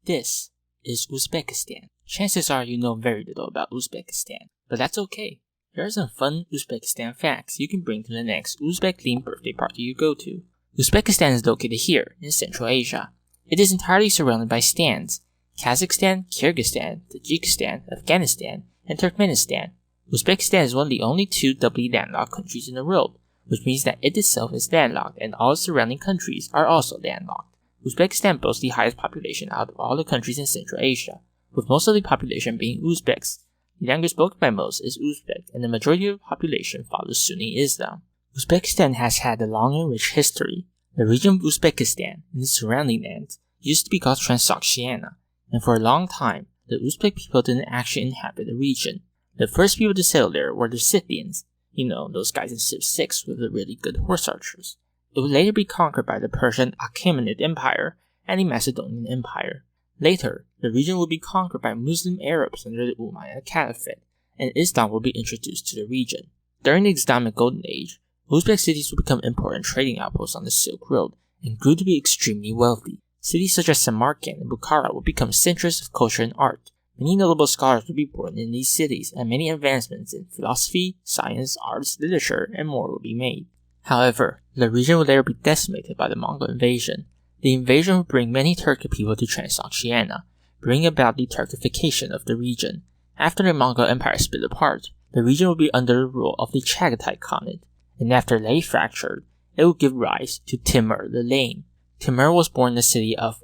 This is Uzbekistan. Chances are you know very little about Uzbekistan, but that's okay. Here are some fun Uzbekistan facts you can bring to the next Uzbek-themed birthday party you go to. Uzbekistan is located here in Central Asia. It is entirely surrounded by stans: Kazakhstan, Kyrgyzstan, Tajikistan, Afghanistan, and Turkmenistan. Uzbekistan is one of the only two doubly landlocked countries in the world, which means that it itself is landlocked and all its surrounding countries are also landlocked. Uzbekistan boasts the highest population out of all the countries in Central Asia, with most of the population being Uzbeks. The language spoken by most is Uzbek, and the majority of the population follows Sunni Islam. Uzbekistan has had a long and rich history. The region of Uzbekistan and its surrounding lands used to be called Transoxiana, and for a long time, the Uzbek people didn't actually inhabit the region. The first people to settle there were the Scythians, those guys in Civ 6 with the really good horse archers. It would later be conquered by the Persian Achaemenid Empire and the Macedonian Empire. Later, the region would be conquered by Muslim Arabs under the Umayyad Caliphate, and Islam would be introduced to the region. During the Islamic Golden Age, Uzbek cities would become important trading outposts on the Silk Road and grew to be extremely wealthy. Cities such as Samarkand and Bukhara would become centers of culture and art. Many notable scholars would be born in these cities, and many advancements in philosophy, science, arts, literature, and more would be made. However, the region would later be decimated by the Mongol invasion. The invasion would bring many Turkic people to Transoxiana, bringing about the Turkification of the region. After the Mongol Empire split apart, the region would be under the rule of the Chagatai Khanate, and after they fractured, it would give rise to Timur the Lame. Timur was born in the city of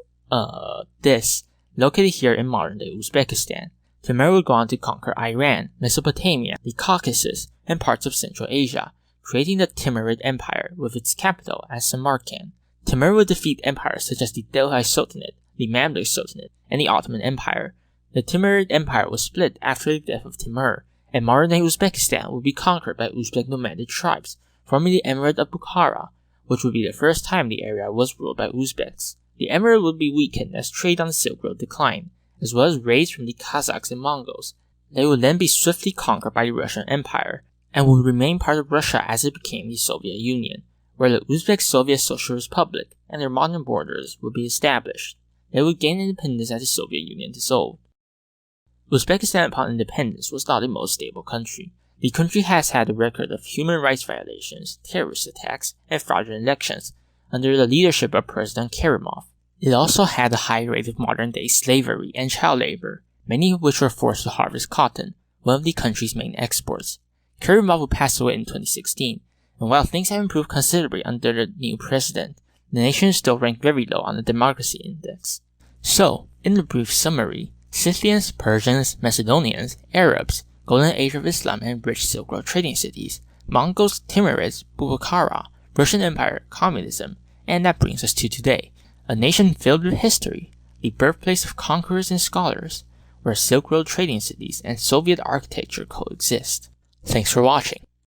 Dis, located here in modern-day Uzbekistan. Timur would go on to conquer Iran, Mesopotamia, the Caucasus, and parts of Central Asia, creating the Timurid Empire with its capital at Samarkand. Timur would defeat empires such as the Delhi Sultanate, the Mamluk Sultanate, and the Ottoman Empire. The Timurid Empire was split after the death of Timur, and modern-day Uzbekistan would be conquered by Uzbek nomadic tribes, forming the Emirate of Bukhara, which would be the first time the area was ruled by Uzbeks. The emirate would be weakened as trade on the Silk Road declined, as well as raids from the Kazakhs and Mongols. They would then be swiftly conquered by the Russian Empire, and would remain part of Russia as it became the Soviet Union, where the Uzbek Soviet Socialist Republic and their modern borders would be established. They would gain independence as the Soviet Union dissolved. Uzbekistan upon independence was not the most stable country. The country has had a record of human rights violations, terrorist attacks, and fraudulent elections under the leadership of President Karimov. It also had a high rate of modern-day slavery and child labor, many of which were forced to harvest cotton, one of the country's main exports. Karimov would pass away in 2016, and while things have improved considerably under the new president, the nation is still ranked very low on the democracy index. So, in a brief summary, Scythians, Persians, Macedonians, Arabs, Golden Age of Islam and rich Silk Road trading cities, Mongols, Timurids, Bukhara, Russian Empire, communism, and that brings us to today, a nation filled with history, the birthplace of conquerors and scholars, where Silk Road trading cities and Soviet architecture coexist. Thanks for watching.